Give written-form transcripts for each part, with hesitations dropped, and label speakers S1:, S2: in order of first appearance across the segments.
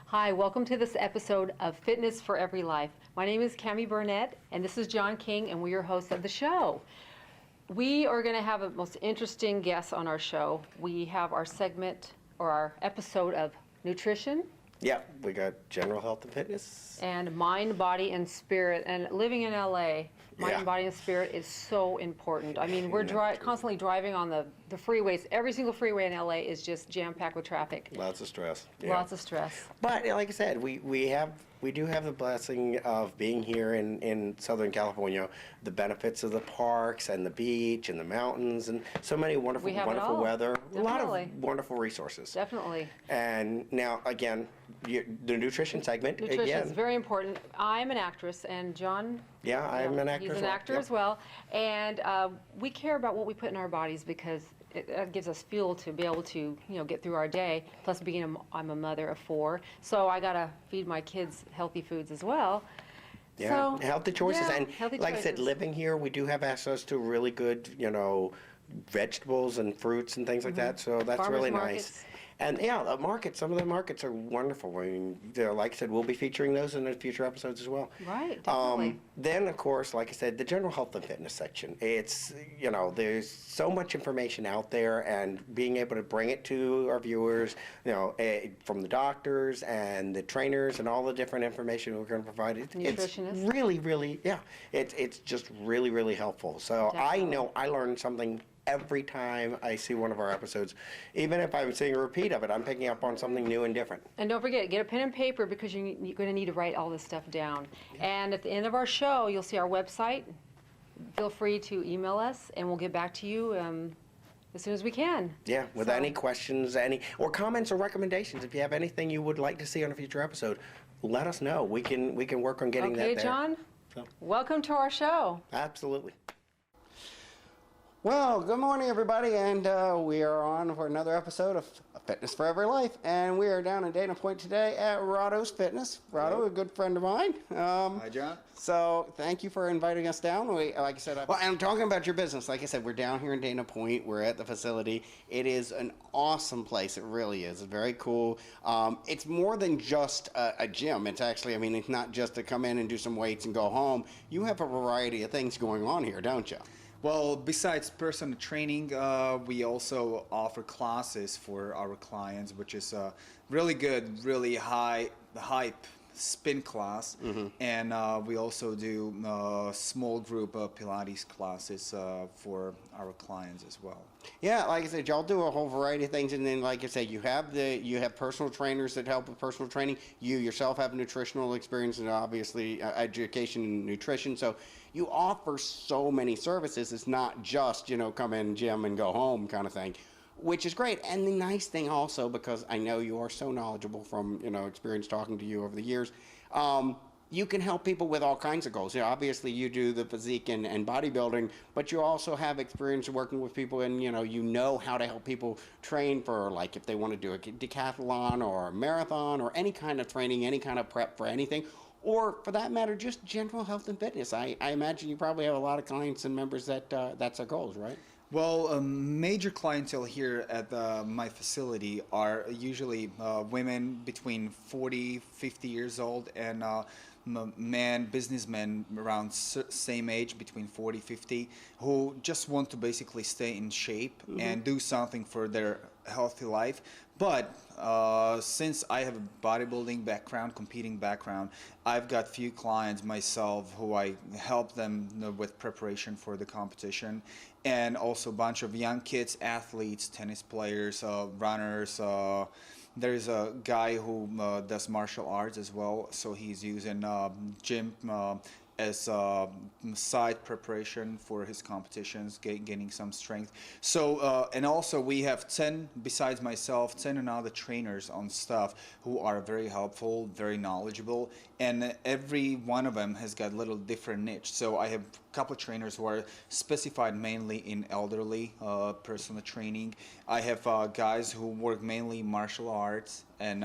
S1: Hi, welcome to this episode of Fitness for Every Life. My name is Cami Burnett, and this is John King, and we're your hosts of the show. We are going to have a most interesting guest on our show. We have our segment or our episode of nutrition.
S2: Yeah, we got general health and fitness.
S1: And mind, body, and spirit. And living in LA, mind, body, and spirit is so important. I mean, we're constantly driving on the freeways. Every single freeway in LA is just jam-packed with traffic.
S2: Lots of stress.
S1: Yeah. Lots of stress.
S2: But like I said, we do have the blessing of being here in Southern California. The benefits of the parks and the beach and the mountains and so many wonderful weather.
S1: Definitely.
S2: A lot of wonderful resources.
S1: Definitely.
S2: And now again, the nutrition segment.
S1: Nutrition is very important. I'm an actress, and John.
S2: Yeah, I'm an actor.
S1: He's an actor as well, and we care about what we put in our bodies because it gives us fuel to be able to, get through our day. Plus, I'm a mother of 4, so I gotta feed my kids healthy foods as well.
S2: Yeah,
S1: so,
S2: healthy choices, and
S1: healthy
S2: like
S1: choices.
S2: I said, living here, we do have access to really good, vegetables and fruits and things like that. So that's
S1: Farmers
S2: really
S1: markets.
S2: nice. And yeah, some of the markets are wonderful. I mean, like I said, we'll be featuring those in the future episodes as well.
S1: Right, definitely.
S2: Then, of course, like I said, the general health and fitness section. It's, there's so much information out there, and being able to bring it to our viewers, from the doctors and the trainers and all the different information we're going to provide. It's really, really, it's just really, really helpful. So definitely. I know I learned something every time I see one of our episodes. Even if I'm seeing a repeat of it, I'm picking up on something new and different.
S1: And don't forget, get a pen and paper because you're going to need to write all this stuff down. Yeah. And at the end of our show, you'll see our website. Feel free to email us, and we'll get back to you as soon as we can.
S2: Yeah, with any questions, or comments or recommendations. If you have anything you would like to see on a future episode, let us know. We can work on getting that there.
S1: Okay, John, welcome to our show.
S2: Absolutely.
S3: Well, good morning, everybody, and we are on for another episode of Fitness for Every Life, and we are down in Dana Point today at Rahdo's Fitness. Rahdo, a good friend of mine.
S4: Hi, John.
S3: So, thank you for inviting us down. Like I said, I'm talking about your business. Like I said, we're down here in Dana Point. We're at the facility. It is an awesome place. It really is. It's very cool. It's more than just a gym. It's actually, it's not just to come in and do some weights and go home. You have a variety of things going on here, don't you?
S4: Well, besides personal training, we also offer classes for our clients, which is really good, really hype spin class. Mm-hmm. And we also do small group Pilates classes for our clients as well.
S3: Yeah, like I said, y'all do a whole variety of things, and then, like I said, you have personal trainers that help with personal training. You yourself have nutritional experience and obviously education in nutrition. So you offer so many services. It's not just come in gym and go home kind of thing, which is great. And the nice thing also, because I know you are so knowledgeable from experience talking to you over the years. You can help people with all kinds of goals. Obviously, you do the physique and bodybuilding, but you also have experience working with people, and you know how to help people train for, like, if they want to do a decathlon or a marathon or any kind of training, any kind of prep for anything, or for that matter, just general health and fitness. I imagine you probably have a lot of clients and members that that's their goals, right?
S4: Well, major clientele here at my facility are usually women between 40, 50 years old, and businessmen around same age, between 40, 50, who just want to basically stay in shape and do something for their healthy life. But since I have a bodybuilding background, competing background, I've got few clients myself who I help them with preparation for the competition, and also a bunch of young kids, athletes, tennis players, runners. There's a guy who does martial arts as well, so he's using gym as side preparation for his competitions, gaining some strength. So, and also we have 10, besides myself, 10 another trainers on staff who are very helpful, very knowledgeable, and every one of them has got a little different niche. So I have a couple of trainers who are specified mainly in elderly personal training. I have guys who work mainly in martial arts, and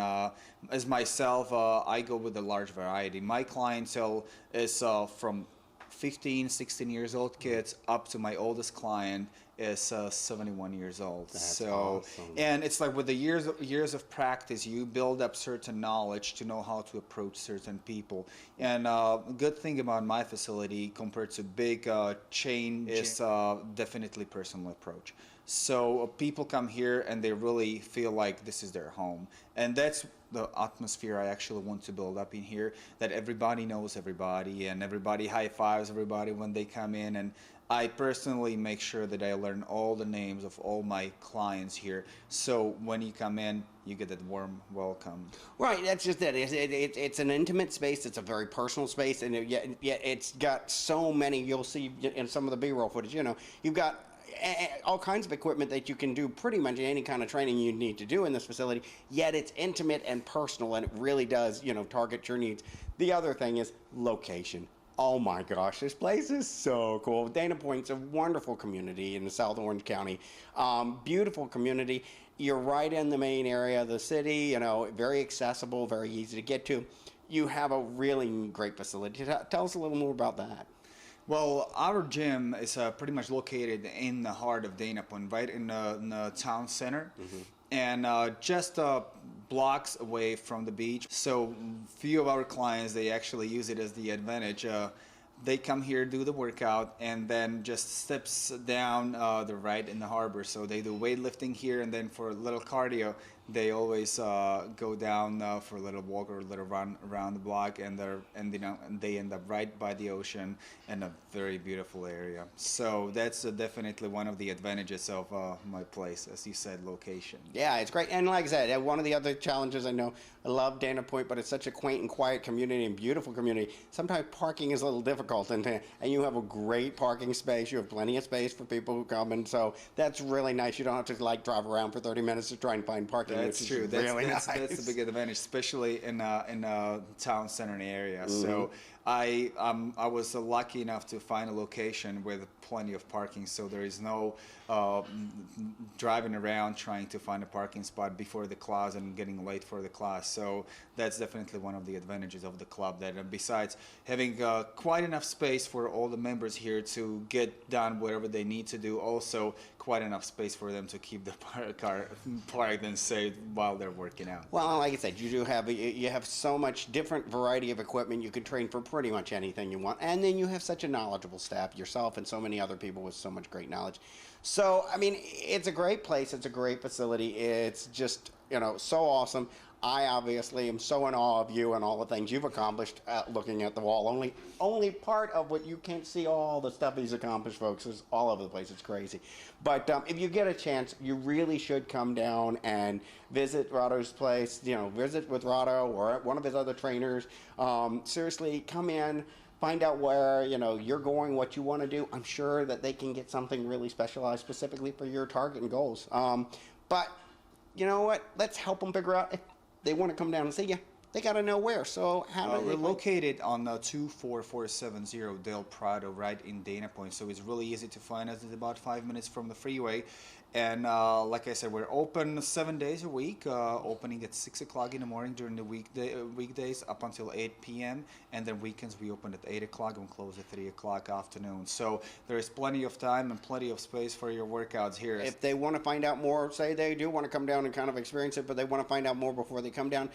S4: as myself, I go with a large variety. My clientele is from 15, 16 years old kids up to my oldest client is 71 years old.
S3: That's
S4: so,
S3: awesome.
S4: and it's like with the years of practice, you build up certain knowledge to know how to approach certain people. And good thing about my facility compared to big chain is definitely personal approach. So people come here and they really feel like this is their home, and that's the atmosphere I actually want to build up in here. That everybody knows everybody, and everybody high fives everybody when they come in. And I personally make sure that I learn all the names of all my clients here. So when you come in, you get that warm welcome.
S3: Right, that's just it. It's an intimate space. It's a very personal space, and yet it's got so many. You'll see in some of the B-roll footage. You know, you've got all kinds of equipment that you can do pretty much any kind of training you need to do in this facility. Yet it's intimate and personal, and it really does, you know, target your needs. The other thing is location. Oh my gosh, this place is so cool. Dana Point's a wonderful community in the South Orange County. Beautiful community. You're right in the main area of the city, you know, very accessible, very easy to get to. You have a really great facility. Tell us a little more about that.
S4: Well, our gym is pretty much located in the heart of Dana Point, right in the town center, and just blocks away from the beach. So few of our clients, they actually use it as the advantage. They come here, do the workout, and then just steps down the right in the harbor. So they do weightlifting here, and then for a little cardio, they always go down for a little walk or a little run around the block, and they end up right by the ocean in a very beautiful area. So that's definitely one of the advantages of my place, as you said, location.
S3: Yeah, it's great. And like I said, one of the other challenges, I know, I love Dana Point, but it's such a quaint and quiet community and beautiful community. Sometimes parking is a little difficult, and you have a great parking space. You have plenty of space for people who come, and so that's really nice. You don't have to like drive around for 30 minutes to try and find parking.
S4: That's
S3: which
S4: true.
S3: Is
S4: That's,
S3: really
S4: that's,
S3: nice.
S4: that's the big advantage, especially in a town center area. So I was lucky enough to find a location with plenty of parking, so there is no driving around trying to find a parking spot before the class and getting late for the class. So that's definitely one of the advantages of the club, that besides having quite enough space for all the members here to get done whatever they need to do, also quite enough space for them to keep the car parked and safe while they're working out.
S3: Well, like I said, you have so much different variety of equipment. You can train for pretty much anything you want, and then you have such a knowledgeable staff, yourself and so many other people with so much great knowledge. So, I mean, it's a great place. It's a great facility. It's just, you know, so awesome. I obviously am so in awe of you and all the things you've accomplished looking at the wall. Only part of what you can't see all the stuff he's accomplished, folks, is all over the place. It's crazy. But if you get a chance, you really should come down and visit Rado's place, you know, visit with Rado or one of his other trainers. Seriously, come in. Find out where, you know, you're going, what you want to do. I'm sure that they can get something really specialized specifically for your target and goals. But you know what? Let's help them figure out if they want to come down and see you. They got to know where. So how do
S4: We're located on 24470 Del Prado, right in Dana Point. So it's really easy to find us. It's about 5 minutes from the freeway. And like I said, we're open 7 days a week, opening at 6 o'clock in the morning during the weekdays up until 8 p.m. And then weekends we open at 8 o'clock and close at 3 o'clock afternoon. So there is plenty of time and plenty of space for your workouts here.
S3: If they want to find out more, say they do want to come down and kind of experience it, but they want to find out more before they come down,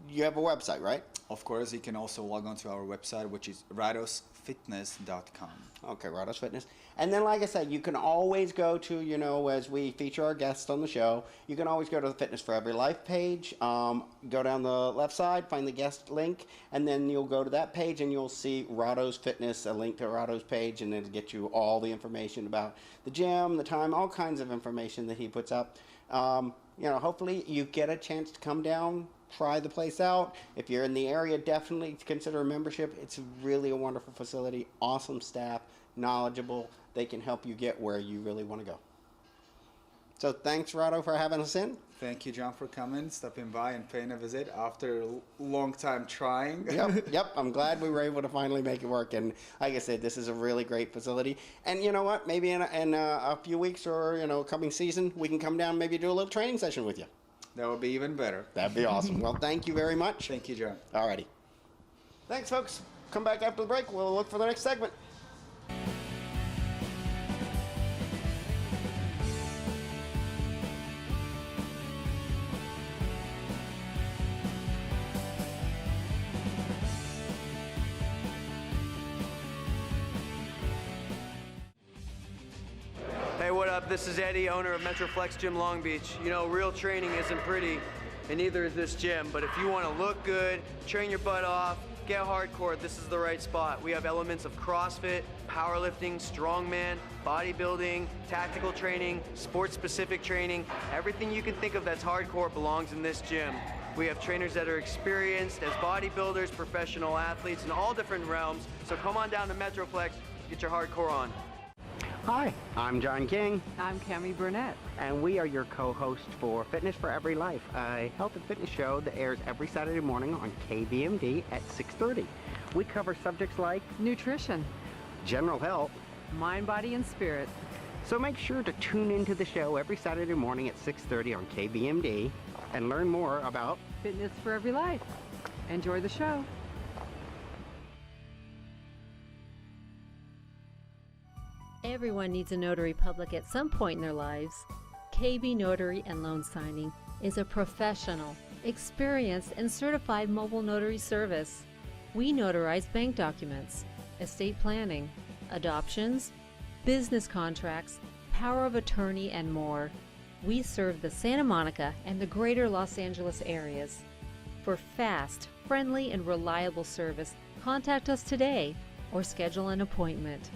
S3: you have a website, right?
S4: Of course, you can also log on to our website, which is radosfitness.com.
S3: Okay, Rados Fitness. And then, like I said, you can always go to, you know, as we feature our guests on the show, you can always go to the Fitness for Every Life page, go down the left side, find the guest link, and then you'll go to that page and you'll see Rados Fitness, a link to Rados page, and it'll get you all the information about the gym, the time, all kinds of information that he puts up. You know, hopefully you get a chance to come down, try the place out. If you're in the area, definitely consider a membership. It's really a wonderful facility, awesome staff, knowledgeable. They can help you get where you really want to go. So thanks, Rado, for having us in.
S4: Thank you, John, for coming, stopping by and paying a visit after a long time trying.
S3: Yep. I'm glad we were able to finally make it work. And like I said, this is a really great facility. And you know what? Maybe in a few weeks or, you know, coming season, we can come down and maybe do a little training session with you.
S4: That would be even better.
S3: That'd be awesome. Well, thank you very much.
S4: Thank you, John.
S3: Alrighty. Thanks, folks. Come back after the break. We'll look for the next segment.
S5: this is Eddie, owner of Metroflex Gym Long Beach. You know, real training isn't pretty, and neither is this gym, but if you want to look good, train your butt off, get hardcore, this is the right spot. We have elements of CrossFit, powerlifting, strongman, bodybuilding, tactical training, sports-specific training. Everything you can think of that's hardcore belongs in this gym. We have trainers that are experienced as bodybuilders, professional athletes in all different realms. So come on down to Metroflex, get your hardcore on.
S2: Hi, I'm John King,
S1: I'm Cami Burnett.
S2: and we are your co-hosts for Fitness for Every Life, a health and fitness show that airs every Saturday morning on KBMD at 6:30. We cover subjects like
S1: Nutrition,
S2: general health,
S1: mind, body, and spirit.
S2: so make sure to tune into the show every Saturday morning at 6:30 on KBMD and learn more about
S1: Fitness for Every Life. Enjoy the show.
S6: Everyone needs a notary public at some point in their lives. KB Notary and Loan Signing is a professional, experienced, and certified mobile notary service. We notarize bank documents, estate planning, adoptions, business contracts, power of attorney, and more. We serve the Santa Monica and the greater Los Angeles areas. For fast, friendly, and reliable service, contact us today or schedule an appointment.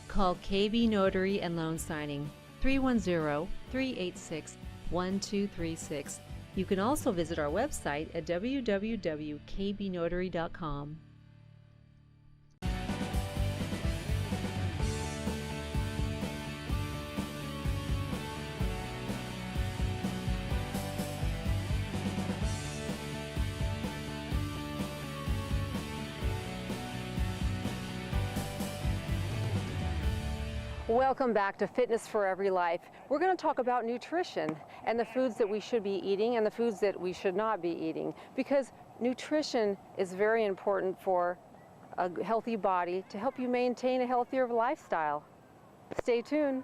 S6: Call KB Notary and Loan Signing 310-386-1236. You can also visit our website at www.kbnotary.com.
S1: Welcome back to Fitness for Every Life. We're going to talk about nutrition and the foods that we should be eating and the foods that we should not be eating, because nutrition is very important for a healthy body to help you maintain a healthier lifestyle. Stay tuned.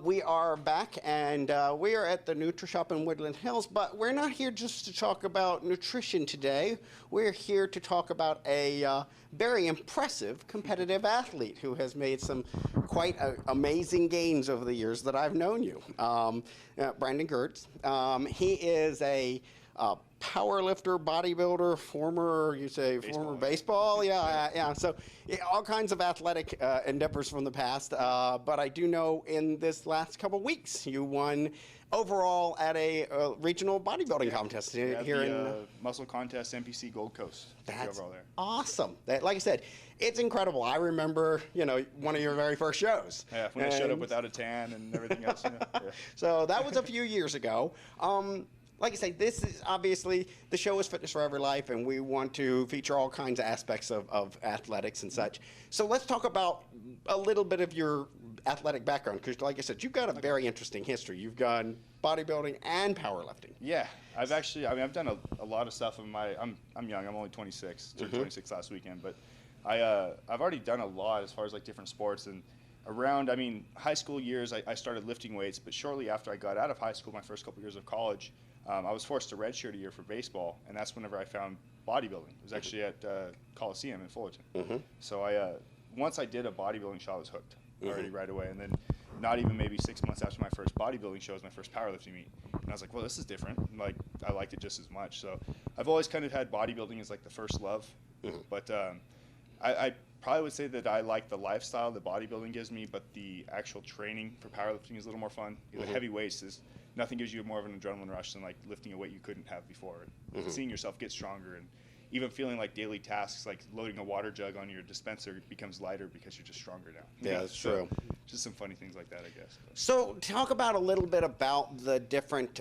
S3: We are back, and we are at the NutriShop in Woodland Hills, but we're not here just to talk about nutrition today. We're here to talk about a very impressive competitive athlete who has made some quite amazing gains over the years that I've known you. Brandon Gertz. He is a power lifter, bodybuilder, former baseball. Yeah. So all kinds of athletic endeavors from the past. But I do know in this last couple weeks you won overall at a regional bodybuilding contest here in
S7: Muscle Contest MPC Gold Coast.
S3: That's
S7: overall there.
S3: awesome. Like I said, it's incredible. I remember, one of your very first shows.
S7: Yeah, when I showed up without a tan and everything else. Yeah.
S3: So that was a few years ago. Like I say, this is obviously, the show is Fitness for Every Life, and we want to feature all kinds of aspects of athletics and such. So let's talk about a little bit of your athletic background, because like I said, you've got a very interesting history. You've done bodybuilding and powerlifting.
S7: Yeah, I've done a lot of stuff. I'm young. I'm only 26. Turned 26 last weekend, but I've already done a lot as far as like different sports. And around, high school years, I started lifting weights, but shortly after I got out of high school, my first couple years of college, I was forced to redshirt a year for baseball, and that's whenever I found bodybuilding. It was actually at Coliseum in Fullerton. So once I did a bodybuilding show, I was hooked already right away. And then not even maybe 6 months after my first bodybuilding show was my first powerlifting meet. And I was like, well, this is different. Like, I liked it just as much. So I've always kind of had bodybuilding as like the first love. But I probably would say that I like the lifestyle that bodybuilding gives me, but the actual training for powerlifting is a little more fun. The heavy weights is, nothing gives you more of an adrenaline rush than like lifting a weight you couldn't have before. Seeing yourself get stronger, and even feeling like daily tasks like loading a water jug on your dispenser becomes lighter because you're just stronger now.
S3: Yeah, that's true.
S7: Just some funny things like that, I guess.
S3: So talk about a little bit about the different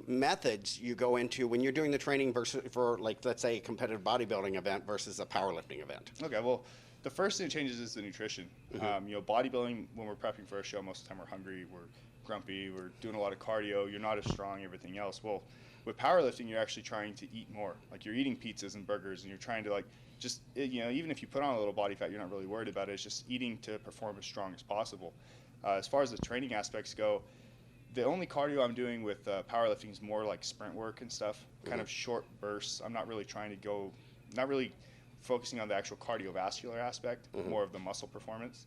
S3: methods you go into when you're doing the training versus for, like, let's say a competitive bodybuilding event versus a powerlifting event.
S7: Okay, well, the first thing that changes is the nutrition. Bodybuilding, when we're prepping for a show, most of the time we're hungry, we're grumpy, we're doing a lot of cardio, you're not as strong, everything else. Well, with powerlifting, you're actually trying to eat more. Like, you're eating pizzas and burgers, and you're trying to, like, just, even if you put on a little body fat, you're not really worried about it. It's just eating to perform as strong as possible. As far as the training aspects go, the only cardio I'm doing with powerlifting is more like sprint work and stuff, kind of short bursts. I'm not really trying to go, not really focusing on the actual cardiovascular aspect, more of the muscle performance.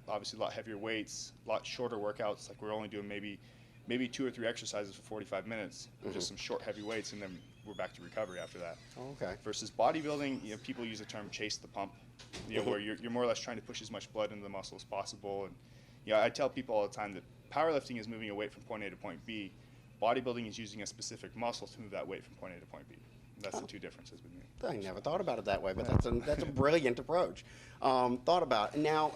S7: Obviously, a lot heavier weights, a lot shorter workouts. Like we're only doing maybe 2 or 3 exercises for 45 minutes, just some short, heavy weights, and then we're back to recovery after that.
S3: Okay.
S7: Versus bodybuilding, people use the term chase the pump, where you're more or less trying to push as much blood into the muscle as possible. And I tell people all the time that powerlifting is moving a weight from point A to point B. Bodybuilding is using a specific muscle to move that weight from point A to point B. That's the two differences between me.
S3: I never thought about it that way, but that's a brilliant approach. Thought about it. Now,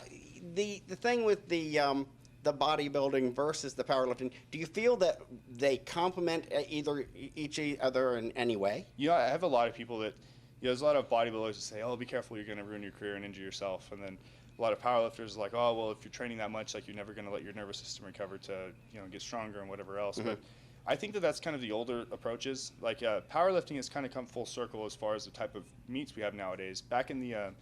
S3: the thing with the bodybuilding versus the powerlifting, do you feel that they complement each other in any way?
S7: I have a lot of people that, there's a lot of bodybuilders that say, oh, be careful, you're going to ruin your career and injure yourself. And then a lot of powerlifters are like, oh, well, if you're training that much, like you're never going to let your nervous system recover to, get stronger and whatever else. But I think that that's kind of the older approaches. Like powerlifting has kind of come full circle as far as the type of meets we have nowadays. Back in the,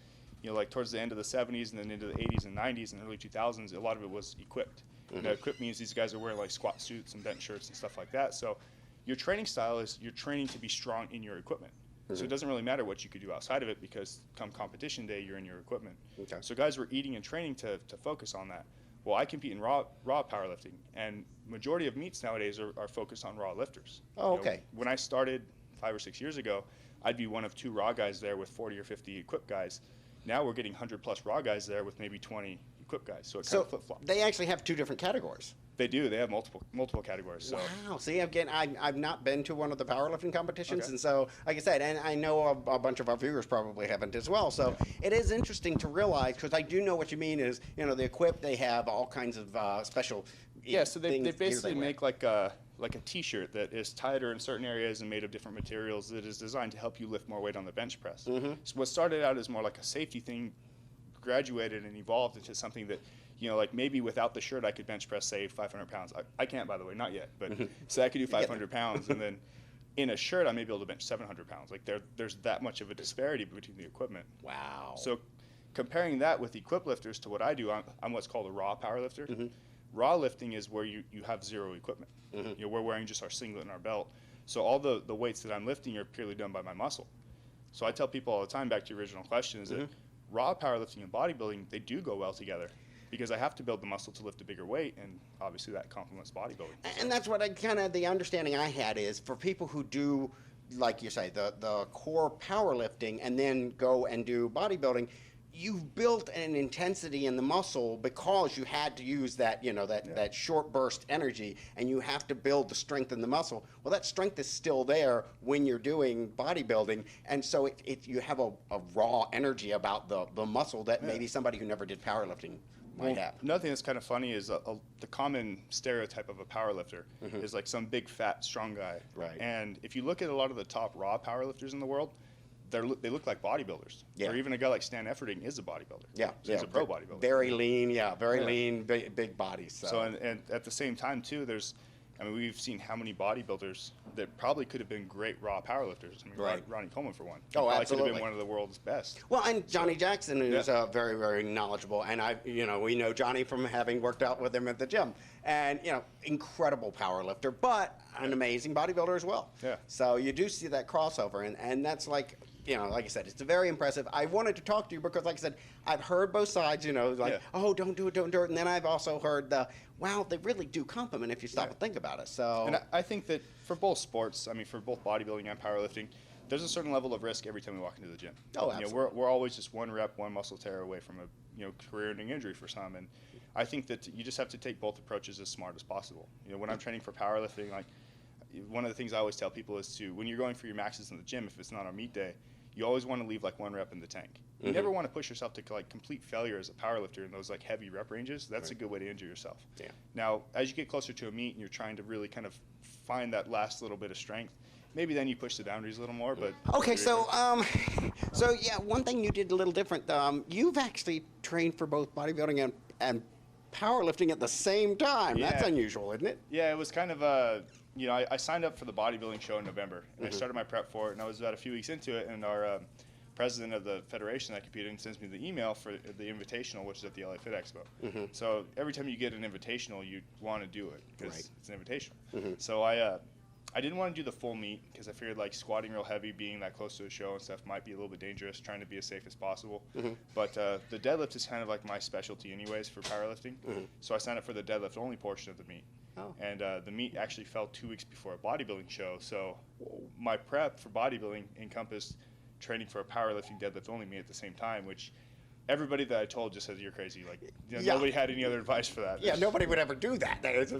S7: like towards the end of the 70s and then into the 80s and 90s and early 2000s, a lot of it was equipped. Equipped means these guys are wearing like squat suits and bench shirts and stuff like that. So your training style is you're training to be strong in your equipment. So it doesn't really matter what you could do outside of it because come competition day, you're in your equipment.
S3: Okay.
S7: So guys were eating and training to focus on that. Well, I compete in raw powerlifting, and majority of meets nowadays are focused on raw lifters.
S3: Oh, okay.
S7: When I started 5 or 6 years ago, I'd be one of 2 raw guys there with 40 or 50 equipped guys. Now we're getting 100 plus raw guys there with maybe 20 equipped guys. So it kind of flip-flops.
S3: They actually have 2 different categories.
S7: They do. They have multiple categories. So.
S3: Wow. See, again, I've not been to one of the powerlifting competitions,
S7: Okay.
S3: and so, like I said, and I know a bunch of our viewers probably haven't as well. So it is interesting to realize, because I do know what you mean is, the equipped, they have all kinds of special
S7: Yeah, so they
S3: things,
S7: basically
S3: wear.
S7: make like a T-shirt that is tighter in certain areas and made of different materials that is designed to help you lift more weight on the bench press. So what started out as more like a safety thing graduated and evolved into something that, like maybe without the shirt I could bench press, say, 500 pounds. I can't, by the way, not yet, but so I could do 500 pounds, and then in a shirt I may be able to bench 700 pounds. Like there's that much of a disparity between the equipment.
S3: Wow.
S7: So comparing that with equipped lifters to what I do, I'm what's called a raw power lifter. Raw lifting is where you have zero equipment. We're wearing just our singlet and our belt. So all the weights that I'm lifting are purely done by my muscle. So I tell people all the time, back to your original question, is that raw powerlifting and bodybuilding, they do go well together because I have to build the muscle to lift a bigger weight, and obviously that complements bodybuilding.
S3: And that's what the understanding I had is for people who do, like you say, the core powerlifting and then go and do bodybuilding, you've built an intensity in the muscle because you had to use that, that short burst energy, and you have to build the strength in the muscle. Well, that strength is still there when you're doing bodybuilding, and so you have a raw energy about the muscle that maybe somebody who never did powerlifting might have.
S7: Another thing that's kind of funny is the common stereotype of a powerlifter is like some big, fat, strong guy.
S3: Right.
S7: And if you look at a lot of the top raw powerlifters in the world, they look like bodybuilders.
S3: Yeah.
S7: Or even a guy like Stan Efferding is a bodybuilder.
S3: Yeah,
S7: So he's a pro bodybuilder.
S3: Very lean, lean, big bodies.
S7: So and at the same time too, we've seen how many bodybuilders that probably could have been great raw powerlifters.
S3: Right.
S7: Ronnie Coleman for one.
S3: Oh,
S7: Probably
S3: absolutely.
S7: could have been one of the world's best.
S3: Well, and Johnny Jackson is very, very knowledgeable, and we know Johnny from having worked out with him at the gym, and incredible power lifter, but an amazing bodybuilder as well.
S7: Yeah.
S3: So you do see that crossover, and that's like I said, it's very impressive. I wanted to talk to you because, like I said, I've heard both sides. Oh, don't do it, and then I've also heard wow, they really do complement if you stop and think about it. So,
S7: And I think that for both sports, for both bodybuilding and powerlifting, there's a certain level of risk every time we walk into the gym.
S3: Oh, absolutely.
S7: We're always just one rep, one muscle tear away from a career-ending injury for some, and I think that you just have to take both approaches as smart as possible. When I'm training for powerlifting, one of the things I always tell people is when you're going for your maxes in the gym, if it's not on meet day, you always want to leave one rep in the tank. You never want to push yourself to complete failure as a powerlifter in those heavy rep ranges. That's a good way to injure yourself.
S3: Yeah.
S7: Now, as you get closer to a meet and you're trying to really kind of find that last little bit of strength, maybe then you push the boundaries a little more. But
S3: okay, so one thing you did a little different. You've actually trained for both bodybuilding and powerlifting at the same time.
S7: Yeah.
S3: That's unusual, isn't it?
S7: Yeah, it was kind of I signed up for the bodybuilding show in November, and I started my prep for it, and I was about a few weeks into it, and our president of the federation that I competed in sends me the email for the invitational, which is at the LA Fit Expo. So every time you get an invitational, you want to do it because it's an invitational. So I I didn't want to do the full meet because I figured like squatting real heavy, being that close to the show and stuff might be a little bit dangerous, trying to be as safe as possible. But the deadlift is kind of like my specialty anyways for powerlifting. So I signed up for the deadlift only portion of the meet.
S2: Oh.
S7: And the meet actually fell 2 weeks before a bodybuilding show. So my prep for bodybuilding encompassed training for a powerlifting deadlift only meet at the same time, which everybody that I told just says you're crazy. Like,
S2: Yeah.
S7: nobody had any other advice for that.
S2: Yeah, nobody would ever do that. It's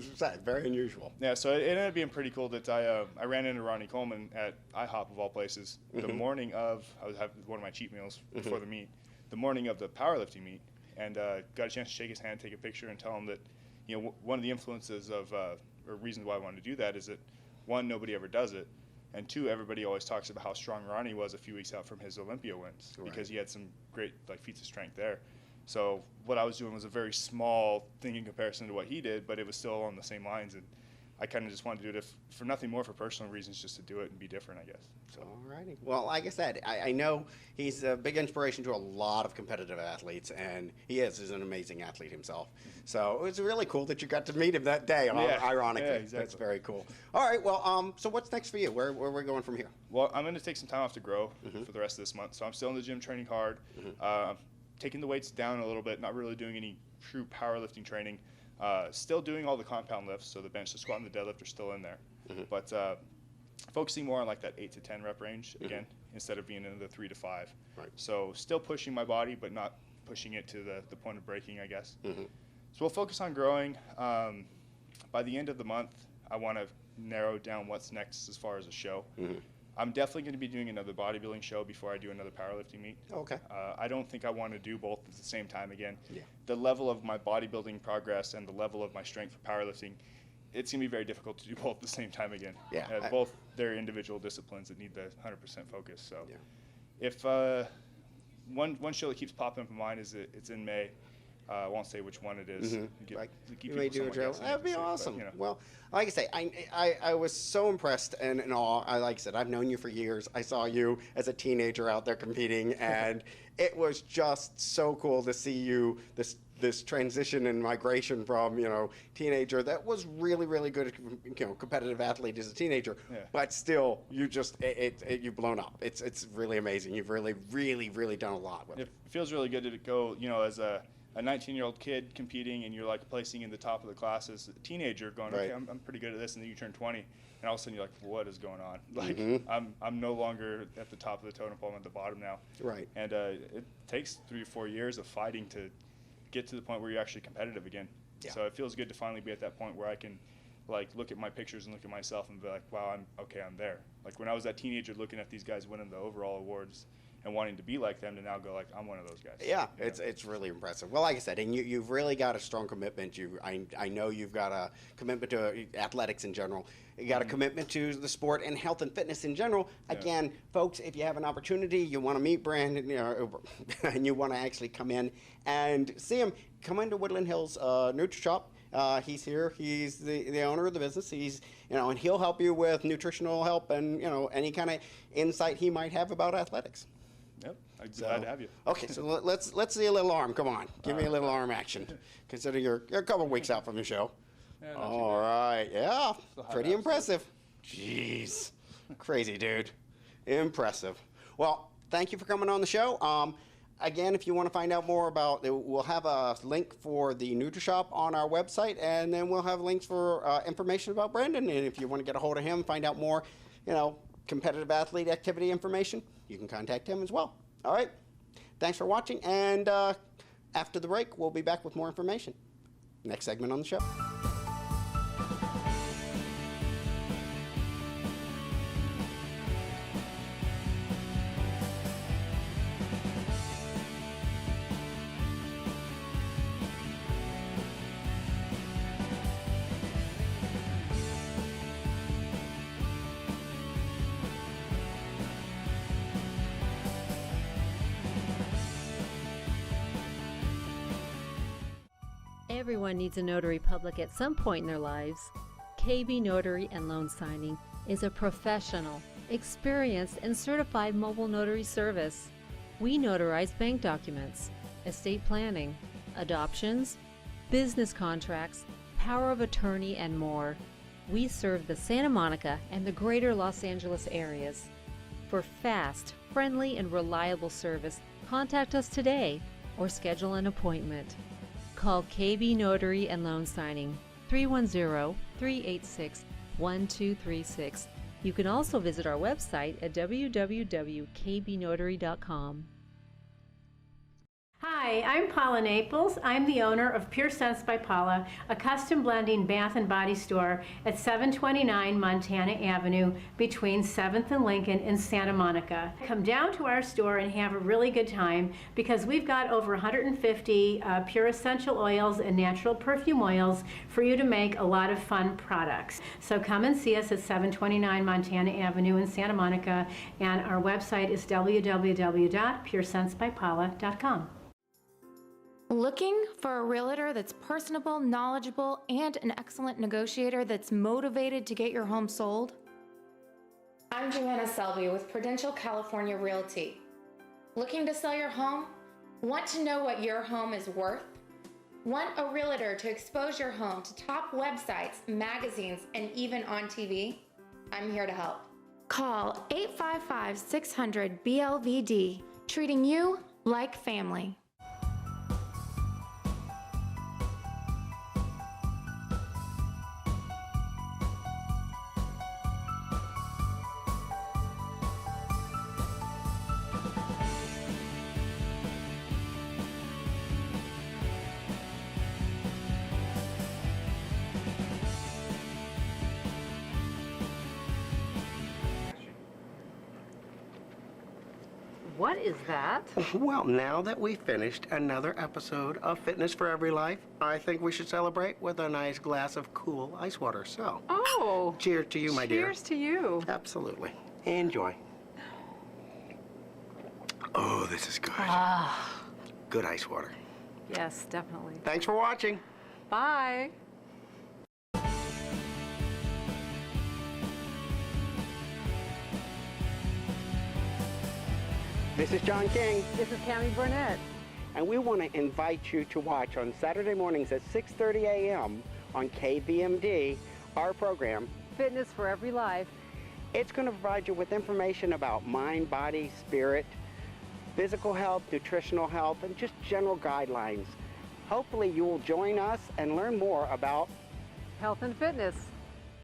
S2: very unusual.
S7: Yeah, so it ended up being pretty cool that I ran into Ronnie Coleman at IHOP of all places the morning of, I was having one of my cheat meals before the meet, the morning of the powerlifting meet, and got a chance to shake his hand, take a picture, and tell him that, you know, one of the influences of, or reasons why I wanted to do that is that, one, nobody ever does it, and two, everybody always talks about how strong Ronnie was a few weeks out from his Olympia wins because he had some great like feats of strength there. So what I was doing was a very small thing in comparison to what he did, but it was still along the same lines. And I kind of just wanted to do it for nothing more for personal reasons, just to do it and be different, I guess. So.
S2: All righty. Well, like I said, I know he's a big inspiration to a lot of competitive athletes, and he is an amazing athlete himself. So it was really cool that you got to meet him that day, ironically.
S7: Yeah, exactly.
S2: That's very cool. All right, well, so what's next for you? Where are we going from here?
S7: Well, I'm going to take some time off to grow for the rest of this month. So I'm still in the gym training hard. I'm taking the weights down a little bit, not really doing any true powerlifting training. Still doing all the compound lifts, so the bench, the squat, and the deadlift are still in there. But focusing more on like that 8 to 10 rep range again, instead of being in the 3 to 5.
S2: Right.
S7: So still pushing my body, but not pushing it to the point of breaking, I guess. So we'll focus on growing. By the end of the month, I want to narrow down what's next as far as a show. I'm definitely going to be doing another bodybuilding show before I do another powerlifting meet.
S2: Okay.
S7: I don't think I want to do both at the same time again.
S2: Yeah.
S7: The level of my bodybuilding progress and the level of my strength for powerlifting, it's going to be very difficult to do both at the same time again.
S2: Yeah,
S7: both they're individual disciplines that need the 100% focus. So
S2: Yeah.
S7: if one show that keeps popping up in mind is it's in May. I won't say which one it is.
S2: Like,
S7: Keep
S2: you may
S7: people
S2: do a
S7: somewhat
S2: drill.
S7: guessing,
S2: That'd be
S7: I can say, but,
S2: awesome.
S7: you know.
S2: Well, like I say, I was so impressed and in awe. Like I said, I've known you for years. I saw you as a teenager out there competing, and it was just so cool to see you this transition and migration from teenager that was really really good competitive athlete as a teenager, but still you just you've blown up. It's really amazing. You've really done a lot with it.
S7: It feels really good to go, as a 19-year-old kid competing and you're like placing in the top of the class as a teenager going,
S2: Right.
S7: okay, I'm pretty good at this, and then you turn 20 and all of a sudden you're like, what is going on? Like I'm no longer at the top of the totem pole, I'm at the bottom now.
S2: Right.
S7: And it takes 3 or 4 years of fighting to get to the point where you're actually competitive again.
S2: Yeah.
S7: So it feels good to finally be at that point where I can like look at my pictures and look at myself and be like, wow, I'm there. Like when I was that teenager looking at these guys winning the overall awards and wanting to be like them, to now go like, I'm one of those guys.
S2: Yeah, it's really impressive. Well, like I said, and you've really got a strong commitment. I know you've got a commitment to athletics in general. You got a commitment to the sport and health and fitness in general. Again, folks, if you have an opportunity, you want to meet Brandon, and you want to actually come in and see him, come into Woodland Hills NutriShop. He's here. He's the owner of the business. He's and he'll help you with nutritional help and any kind of insight he might have about athletics.
S7: Yep, I'm glad to have you.
S2: Okay, so let's see a little arm. Come on, give me a little arm action. Consider you're a couple weeks out from the show.
S7: Yeah, not too
S2: All right, yeah,
S7: Still have
S2: pretty
S7: abs,
S2: impressive. Jeez, crazy dude, impressive. Well, thank you for coming on the show. Again, if you want to find out more about, we'll have a link for the NutriShop on our website, and then we'll have links for information about Brandon. And if you want to get a hold of him, find out more, competitive athlete activity information, you can contact him as well. All right. Thanks for watching. And after the break, we'll be back with more information. Next segment on the show.
S6: Everyone needs a notary public at some point in their lives. KB Notary and Loan Signing is a professional, experienced, and certified mobile notary service. We notarize bank documents, estate planning, adoptions, business contracts, power of attorney, and more. We serve the Santa Monica and the greater Los Angeles areas. For fast, friendly, and reliable service, contact us today or schedule an appointment. Call KB Notary and Loan Signing 310-386-1236. You can also visit our website at www.kbnotary.com.
S8: Hi, I'm Paula Naples. I'm the owner of Pure Sense by Paula, a custom blending bath and body store at 729 Montana Avenue between 7th and Lincoln in Santa Monica. Come down to our store and have a really good time because we've got over 150 pure essential oils and natural perfume oils for you to make a lot of fun products. So come and see us at 729 Montana Avenue in Santa Monica, and our website is www.puresensebypaula.com.
S9: Looking for a realtor that's personable, knowledgeable, and an excellent negotiator that's motivated to get your home sold? I'm Joanna Selby with Prudential California Realty. Looking to sell your home? Want to know what your home is worth? Want a realtor to expose your home to top websites, magazines, and even on TV? I'm here to help. Call 855-600-BLVD, treating you like family.
S1: What is that?
S2: Well, now that we've finished another episode of Fitness for Every Life, I think we should celebrate with a nice glass of cool ice water. So,
S1: Oh.
S2: cheers to you, my dear.
S1: Cheers to you.
S2: Absolutely. Enjoy. Oh, this is good. Good ice water.
S1: Yes, definitely.
S2: Thanks for watching.
S1: Bye.
S2: This is John King,
S1: This is Cami Burnett.
S2: and we want to invite you to watch on Saturday mornings at 6:30 a.m. on KVMD, our program.
S1: Fitness for Every Life.
S2: It's going to provide you with information about mind, body, spirit, physical health, nutritional health, and just general guidelines. Hopefully you will join us and learn more about
S1: Health and fitness.